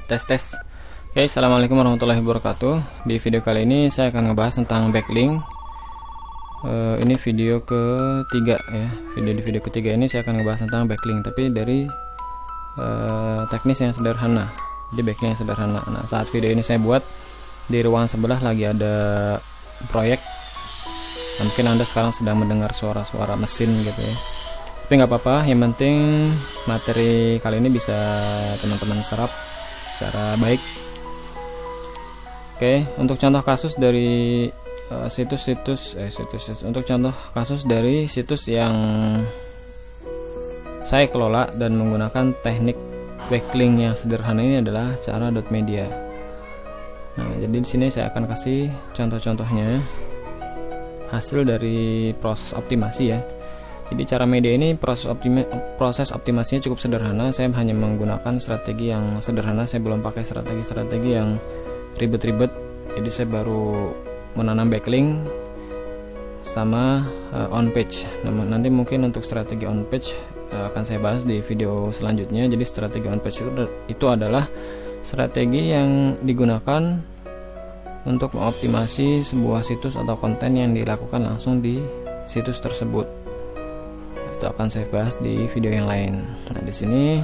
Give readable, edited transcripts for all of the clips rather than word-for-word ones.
Tes. Oke, assalamualaikum warahmatullahi wabarakatuh. Di video kali ini saya akan ngebahas tentang backlink. Ini video ketiga ya. Di video ketiga ini saya akan ngebahas tentang backlink, tapi dari teknis yang sederhana. Jadi backlink yang sederhana. Nah, saat video ini saya buat, di ruangan sebelah lagi ada proyek. Mungkin Anda sekarang sedang mendengar suara-suara mesin gitu ya. Tapi nggak apa-apa, yang penting materi kali ini bisa teman-teman serap secara baik. Oke, untuk contoh kasus dari untuk contoh kasus dari situs yang saya kelola dan menggunakan teknik backlink yang sederhana ini adalah cara .media. Nah, jadi di sini saya akan kasih contoh-contohnya hasil dari proses optimasi ya. Jadi cara media ini proses optimasinya cukup sederhana. Saya hanya menggunakan strategi yang sederhana. Saya belum pakai strategi yang ribet-ribet. Jadi saya baru menanam backlink sama on page. Nanti mungkin untuk strategi on page akan saya bahas di video selanjutnya. Jadi strategi on page itu adalah strategi yang digunakan untuk mengoptimasi sebuah situs atau konten yang dilakukan langsung di situs tersebut. Itu akan saya bahas di video yang lain. Nah, di sini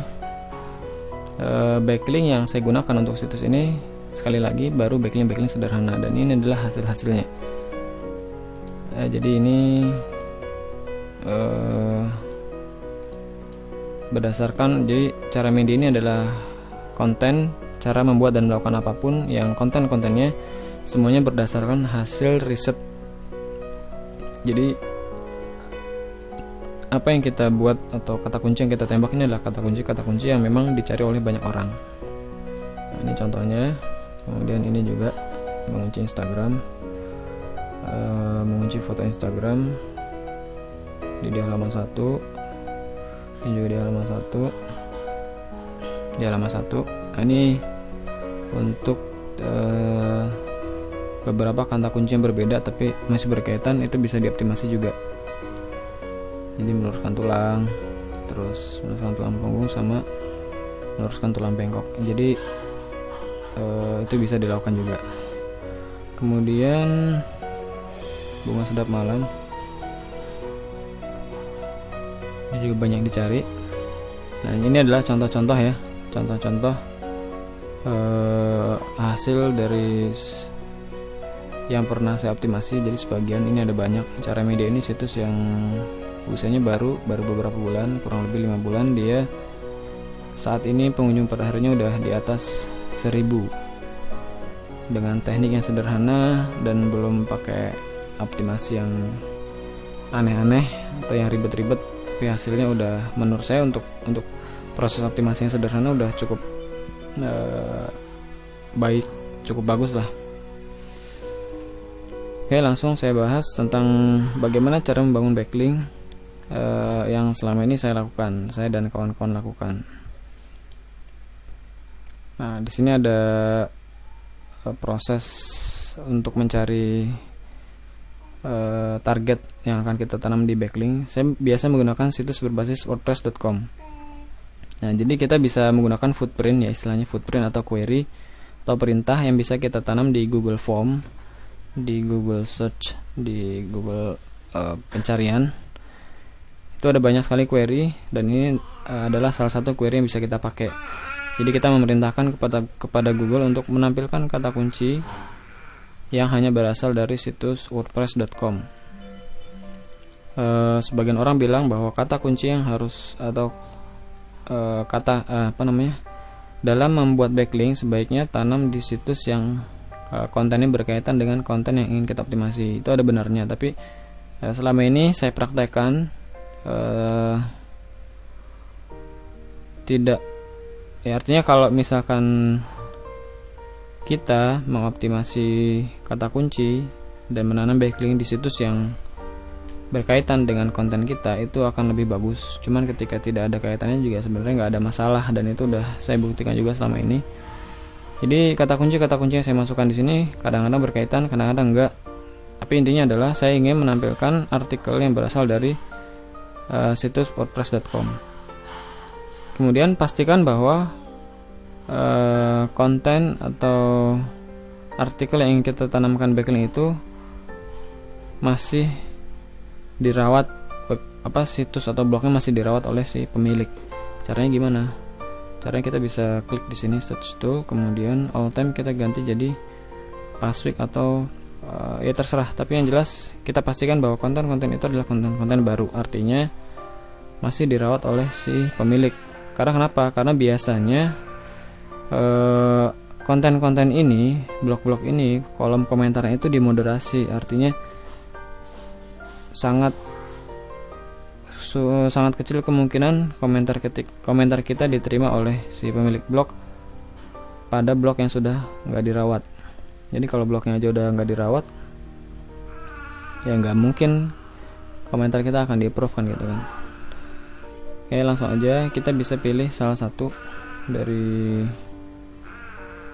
backlink yang saya gunakan untuk situs ini sekali lagi baru backlink sederhana, dan ini adalah hasilnya. Jadi ini berdasarkan, jadi cara media ini adalah konten, cara membuat dan melakukan apapun yang kontennya semuanya berdasarkan hasil riset. Jadi apa yang kita buat atau kata kunci yang kita tembak ini adalah kata kunci yang memang dicari oleh banyak orang. Nah, ini contohnya. Kemudian ini juga mengunci Instagram, mengunci foto Instagram di halaman 1, ini juga di halaman 1. Nah, ini untuk beberapa kata kunci yang berbeda tapi masih berkaitan, itu bisa dioptimasi juga. Jadi meluruskan tulang, terus meluruskan tulang punggung sama meluruskan tulang bengkok. Jadi itu bisa dilakukan juga. Kemudian bunga sedap malam, ini juga banyak dicari. Nah, ini adalah contoh-contoh ya, contoh-contoh hasil dari yang pernah saya optimasi. Jadi sebagian, ini ada banyak. Cara media ini situs yang usianya baru beberapa bulan, kurang lebih 5 bulan. Dia saat ini pengunjung pada harinya udah di atas 1000 dengan teknik yang sederhana dan belum pakai optimasi yang aneh-aneh atau yang ribet-ribet. Tapi hasilnya udah, menurut saya untuk proses optimasi yang sederhana udah cukup baik, cukup bagus lah. Oke, langsung saya bahas tentang bagaimana cara membangun backlink yang selama ini saya lakukan, saya dan kawan-kawan lakukan. Nah, di sini ada proses untuk mencari target yang akan kita tanam di backlink. Saya biasa menggunakan situs berbasis wordpress.com. Nah, jadi kita bisa menggunakan footprint ya, istilahnya footprint atau query atau perintah yang bisa kita tanam di Google Form, di Google Search, di Google pencarian. Itu ada banyak sekali query, dan ini adalah salah satu query yang bisa kita pakai. Jadi kita memerintahkan kepada Google untuk menampilkan kata kunci yang hanya berasal dari situs wordpress.com. Sebagian orang bilang bahwa kata kunci yang harus atau dalam membuat backlink sebaiknya tanam di situs yang kontennya berkaitan dengan konten yang ingin kita optimasi. Itu ada benarnya, tapi selama ini saya praktekkan tidak ya, artinya kalau misalkan kita mengoptimasi kata kunci dan menanam backlink di situs yang berkaitan dengan konten kita, itu akan lebih bagus. Cuman ketika tidak ada kaitannya juga sebenarnya nggak ada masalah, dan itu udah saya buktikan juga selama ini. Jadi kata kunci yang saya masukkan di sini kadang-kadang berkaitan, kadang-kadang enggak. Tapi intinya adalah saya ingin menampilkan artikel yang berasal dari situs wordpress.com. Kemudian pastikan bahwa konten atau artikel yang ingin kita tanamkan backlink itu masih dirawat, situs atau blognya masih dirawat oleh si pemilik. Caranya gimana? Caranya kita bisa klik di sini status tool, kemudian all time kita ganti jadi past week atau ya terserah, tapi yang jelas kita pastikan bahwa konten-konten itu adalah konten-konten baru, artinya masih dirawat oleh si pemilik. Karena kenapa? Karena biasanya konten-konten ini, blog-blog ini, kolom komentarnya itu dimoderasi, artinya sangat kecil kemungkinan komentar kita diterima oleh si pemilik blog pada blog yang sudah nggak dirawat. Jadi kalau blognya aja udah nggak dirawat, ya nggak mungkin komentar kita akan di-approve kan, gitu kan. Oke, langsung aja kita bisa pilih salah satu dari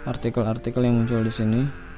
artikel-artikel yang muncul di sini.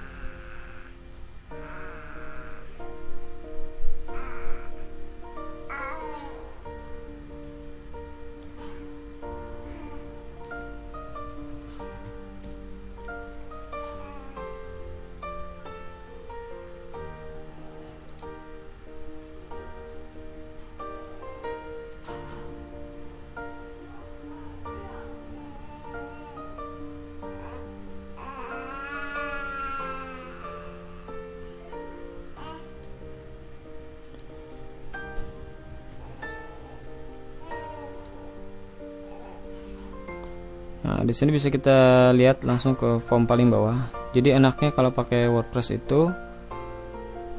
Nah, di sini bisa kita lihat langsung ke form paling bawah. Jadi enaknya kalau pakai WordPress itu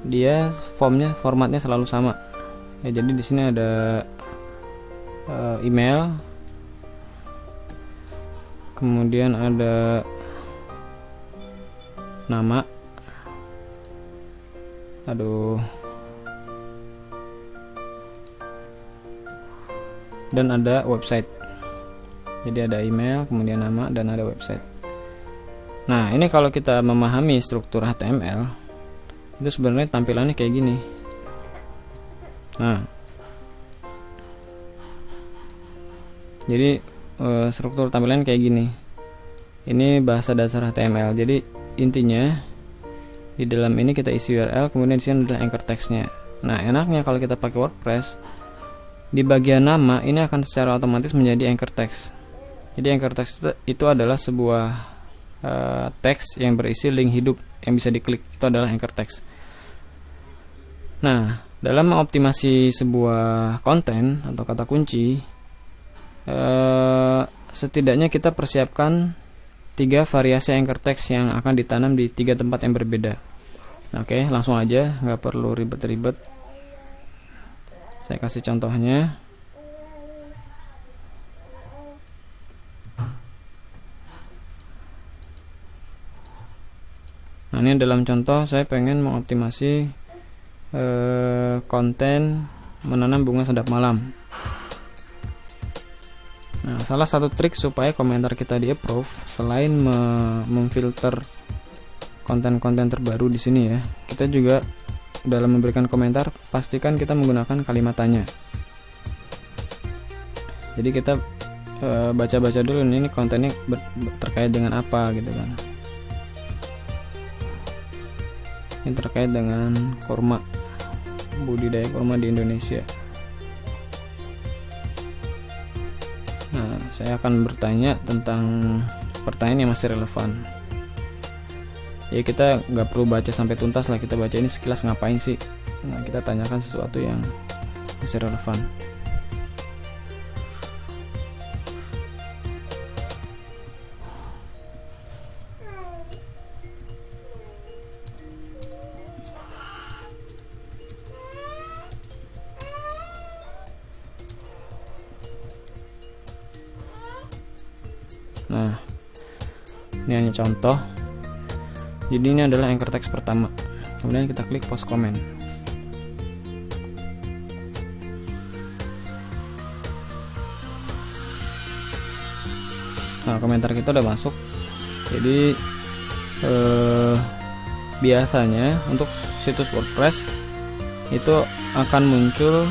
dia formatnya selalu sama. Ya, jadi di sini ada email, kemudian ada nama, dan ada website. Jadi ada email, kemudian nama, dan ada website. Nah, ini kalau kita memahami struktur HTML, itu sebenarnya tampilannya kayak gini. Nah, jadi struktur tampilan kayak gini. Ini bahasa dasar HTML. Jadi intinya di dalam ini kita isi URL, kemudian di sini adalah anchor text-nya. Nah, enaknya kalau kita pakai WordPress, di bagian nama ini akan secara otomatis menjadi anchor text. Jadi anchor text itu adalah sebuah teks yang berisi link hidup yang bisa diklik. Itu adalah anchor text. Nah, dalam mengoptimasi sebuah konten atau kata kunci, setidaknya kita persiapkan 3 variasi anchor text yang akan ditanam di 3 tempat yang berbeda. Oke, langsung aja, nggak perlu ribet-ribet. Saya kasih contohnya. Nah, ini dalam contoh saya pengen mengoptimasi konten menanam bunga sedap malam. Nah, salah satu trik supaya komentar kita di-approve selain memfilter konten-konten terbaru di sini ya, kita juga dalam memberikan komentar pastikan kita menggunakan kalimat tanya. Jadi kita baca-baca dulu ini kontennya terkait dengan apa gitu kan. Ini terkait dengan kurma, budidaya kurma di Indonesia. Nah, saya akan bertanya tentang pertanyaan yang masih relevan. Ya, kita nggak perlu baca sampai tuntas lah, kita baca ini sekilas ngapain sih. Nah, kita tanyakan sesuatu yang masih relevan. Nah, ini hanya contoh. Jadi ini adalah anchor text pertama. Kemudian kita klik post comment. Nah, komentar kita udah masuk. Jadi biasanya untuk situs WordPress itu akan muncul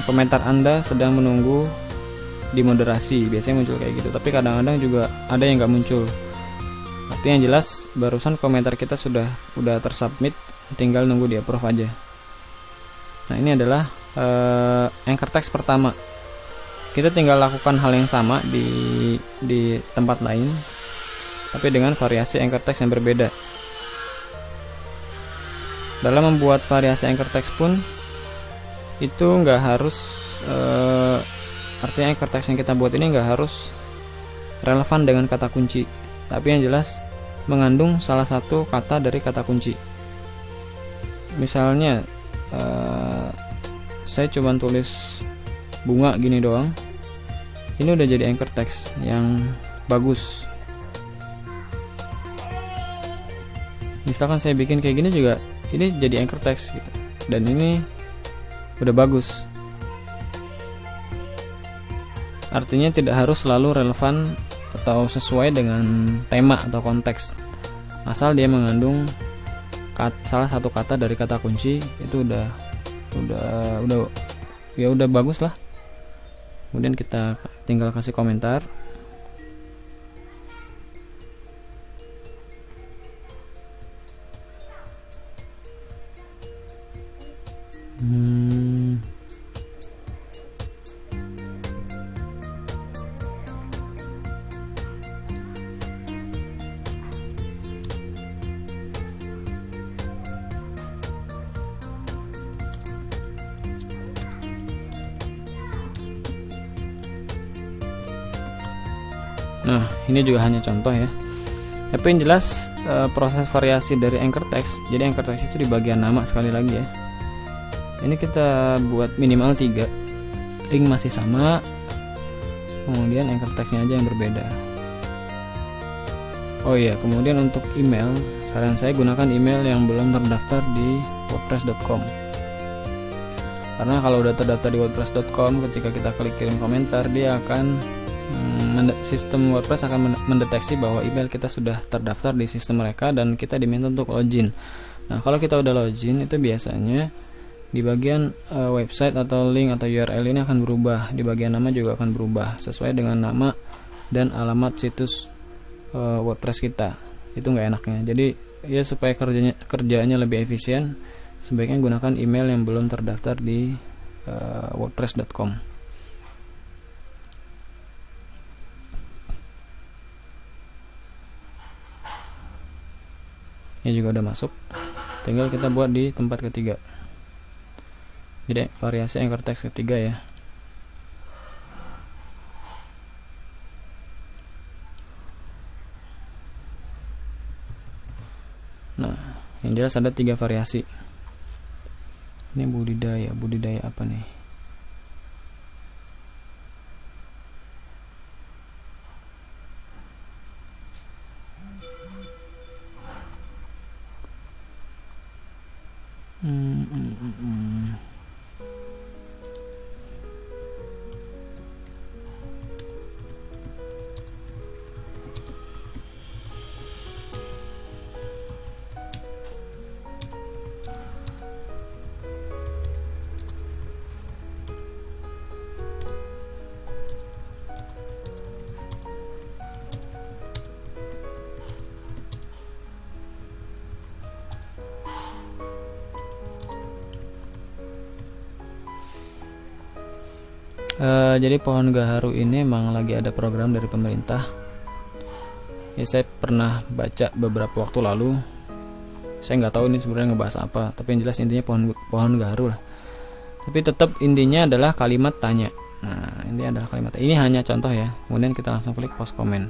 komentar Anda sedang menunggu dimoderasi, biasanya muncul kayak gitu. Tapi kadang-kadang juga ada yang nggak muncul. Tapi yang jelas barusan komentar kita udah tersubmit, tinggal nunggu di approve aja. Nah, ini adalah anchor text pertama. Kita tinggal lakukan hal yang sama di tempat lain, tapi dengan variasi anchor text yang berbeda. Dalam membuat variasi anchor text pun itu nggak harus artinya anchor text yang kita buat ini nggak harus relevan dengan kata kunci, tapi yang jelas mengandung salah satu kata dari kata kunci. Misalnya saya coba tulis bunga gini doang, ini udah jadi anchor text yang bagus. Misalkan saya bikin kayak gini juga, ini jadi anchor text gitu, dan ini udah bagus. Artinya tidak harus selalu relevan atau sesuai dengan tema atau konteks, asal dia mengandung salah satu kata dari kata kunci, itu udah bagus lah. Kemudian kita tinggal kasih komentar. Nah, ini juga hanya contoh ya. Tapi yang jelas proses variasi dari anchor text. Jadi anchor text itu di bagian nama sekali lagi ya. Ini kita buat minimal 3. Link masih sama. Kemudian anchor textnya aja yang berbeda. Oh iya, kemudian untuk email, saran saya gunakan email yang belum terdaftar di wordpress.com. Karena kalau udah terdaftar di wordpress.com, ketika kita klik kirim komentar, dia akan sistem WordPress akan mendeteksi bahwa email kita sudah terdaftar di sistem mereka dan kita diminta untuk login. Nah, kalau kita udah login, itu biasanya di bagian website atau link atau URL ini akan berubah. Di bagian nama juga akan berubah sesuai dengan nama dan alamat situs WordPress kita. Itu nggak enaknya. Jadi ya supaya kerjanya lebih efisien, sebaiknya gunakan email yang belum terdaftar di wordpress.com. Ini juga udah masuk, tinggal kita buat di tempat ketiga. Jadi variasi anchor text ketiga ya. Nah, yang jelas ada 3 variasi. Ini budidaya apa nih? Jadi pohon gaharu ini emang lagi ada program dari pemerintah. Ya, saya pernah baca beberapa waktu lalu. Saya nggak tahu ini sebenarnya ngebahas apa, tapi yang jelas intinya pohon gaharu lah. Tapi tetap intinya adalah kalimat tanya. Nah, ini adalah kalimat tanya. Ini hanya contoh ya. Kemudian kita langsung klik post komen.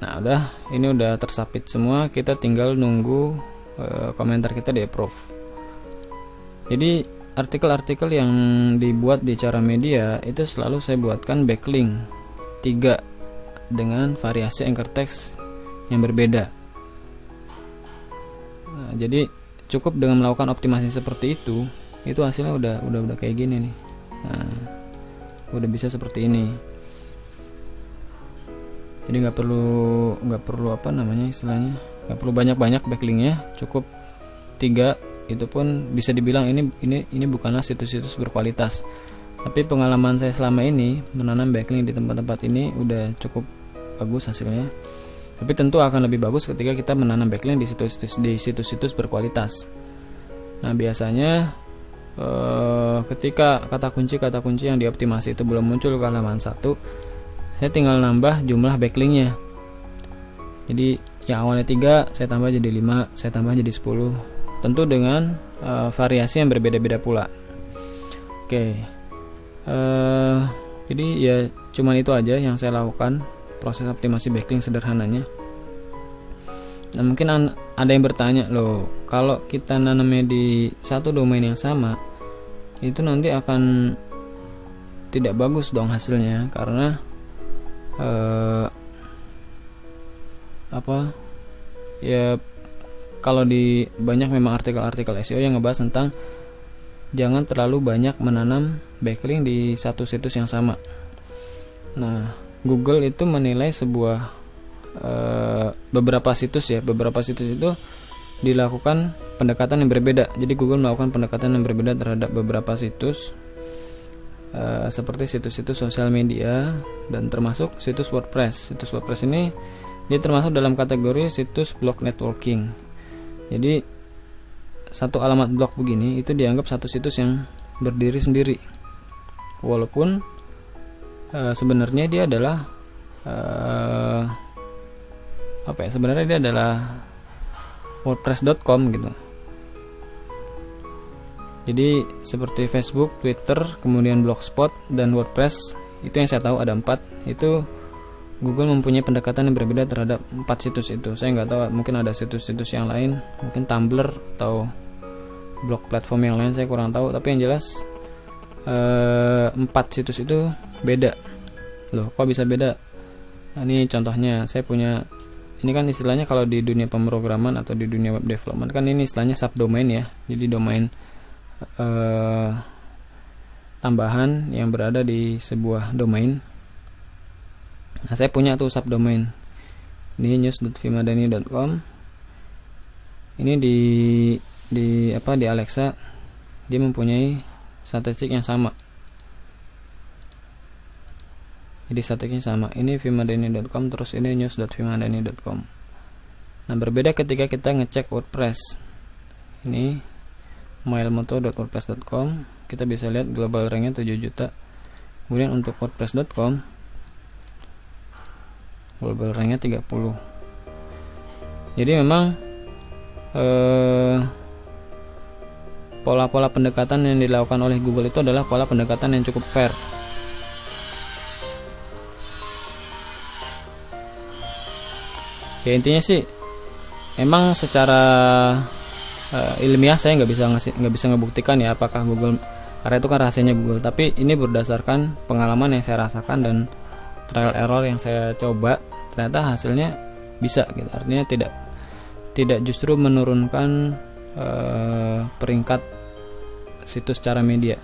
Nah, ini udah tersubmit semua. Kita tinggal nunggu komentar kita di approve. Jadi artikel-artikel yang dibuat di Cara Media itu selalu saya buatkan backlink 3 dengan variasi anchor text yang berbeda. Nah, jadi cukup dengan melakukan optimasi seperti itu hasilnya udah kayak gini nih. Nah, udah bisa seperti ini. Jadi nggak perlu apa namanya istilahnya, nggak perlu banyak-banyak backlinknya, cukup 3 itu pun bisa dibilang ini bukanlah situs-situs berkualitas. Tapi pengalaman saya selama ini menanam backlink di tempat-tempat ini udah cukup bagus hasilnya. Tapi tentu akan lebih bagus ketika kita menanam backlink di situs-situs berkualitas. Nah, biasanya ketika kata kunci yang dioptimasi itu belum muncul ke halaman 1, saya tinggal nambah jumlah backlinknya. Jadi yang awalnya 3 saya tambah jadi 5, saya tambah jadi 10, tentu dengan variasi yang berbeda-beda pula. Oke, jadi ya cuman itu aja yang saya lakukan, proses optimasi backlink sederhananya. Nah, mungkin ada yang bertanya, loh, kalau kita nanamnya di satu domain yang sama, itu nanti akan tidak bagus dong hasilnya, karena ya kalau di banyak memang artikel-artikel SEO yang ngebahas tentang jangan terlalu banyak menanam backlink di satu situs yang sama. Nah, Google itu menilai beberapa situs itu dilakukan pendekatan yang berbeda. Jadi Google melakukan pendekatan yang berbeda terhadap beberapa situs, seperti situs-situs sosial media dan termasuk situs WordPress. Situs WordPress ini dia termasuk dalam kategori situs blog networking. Jadi satu alamat blog begini itu dianggap satu situs yang berdiri sendiri, walaupun sebenarnya dia adalah sebenarnya dia adalah wordpress.com gitu. Jadi seperti Facebook, Twitter, kemudian Blogspot dan WordPress, itu yang saya tahu ada 4. Itu Google mempunyai pendekatan yang berbeda terhadap 4 situs itu. Saya nggak tahu, mungkin ada situs-situs yang lain, mungkin Tumblr atau blog platform yang lain, saya kurang tahu. Tapi yang jelas 4 situs itu beda. Loh, kok bisa beda? Nah, ini contohnya, saya punya, ini kan istilahnya kalau di dunia pemrograman atau di dunia web development kan ini istilahnya subdomain ya. Jadi domain tambahan yang berada di sebuah domain. Nah, saya punya tuh subdomain. Ini news.vimadani.com. Ini di Alexa dia mempunyai statistik yang sama. Jadi statistiknya sama. Ini vimadani.com, terus ini news.vimadani.com. Nah, berbeda ketika kita ngecek WordPress. Ini mailmoto.wordpress.com, kita bisa lihat global ranknya 7 juta. Kemudian untuk wordpress.com global ranknya 30. Jadi memang pola-pola pendekatan yang dilakukan oleh Google itu adalah pola pendekatan yang cukup fair. Ya, intinya sih emang secara ilmiah saya nggak bisa ngebuktikan ya apakah Google, karena itu kan rahasianya Google. Tapi ini berdasarkan pengalaman yang saya rasakan dan trial error yang saya coba, ternyata hasilnya bisa gitu. Artinya tidak justru menurunkan peringkat situs cara media.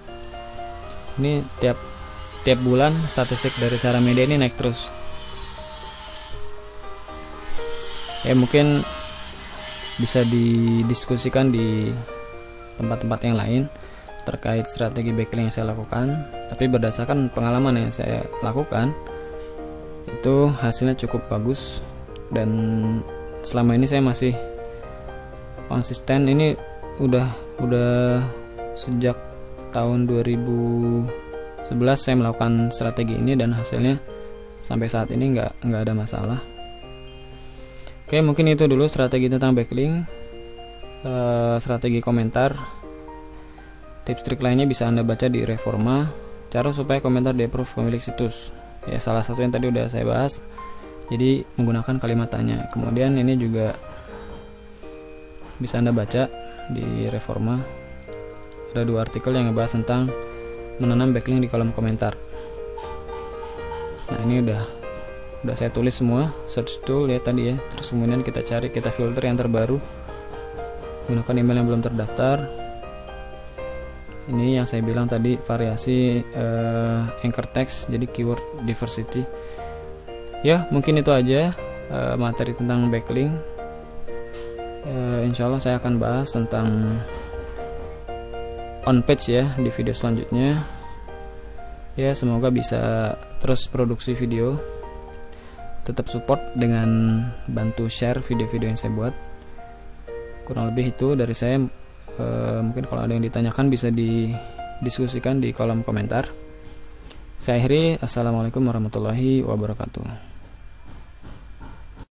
Ini tiap bulan statistik dari cara media ini naik terus. Ya, mungkin bisa didiskusikan di tempat-tempat yang lain terkait strategi backlink yang saya lakukan. Tapi berdasarkan pengalaman yang saya lakukan, itu hasilnya cukup bagus, dan selama ini saya masih konsisten. Ini udah sejak tahun 2011 saya melakukan strategi ini, dan hasilnya sampai saat ini nggak ada masalah. Oke, mungkin itu dulu strategi tentang backlink, strategi komentar. Tips trik lainnya bisa Anda baca di Reforma, cara supaya komentar di-approve pemilik situs. Ya, salah satu yang tadi udah saya bahas, jadi menggunakan kalimat tanya. Kemudian ini juga bisa Anda baca di Reforma, ada 2 artikel yang ngebahas tentang menanam backlink di kolom komentar. Nah, ini udah saya tulis semua, search tool ya tadi ya. Terus kemudian kita filter yang terbaru, gunakan email yang belum terdaftar. Ini yang saya bilang tadi, variasi anchor text, jadi keyword diversity. Ya, mungkin itu aja materi tentang backlink. Insya Allah saya akan bahas tentang on page ya di video selanjutnya. Ya, semoga bisa terus produksi video, tetap support dengan bantu share video-video yang saya buat. Kurang lebih itu dari saya. Mungkin kalau ada yang ditanyakan bisa didiskusikan di kolom komentar. Saya akhiri, assalamualaikum warahmatullahi wabarakatuh.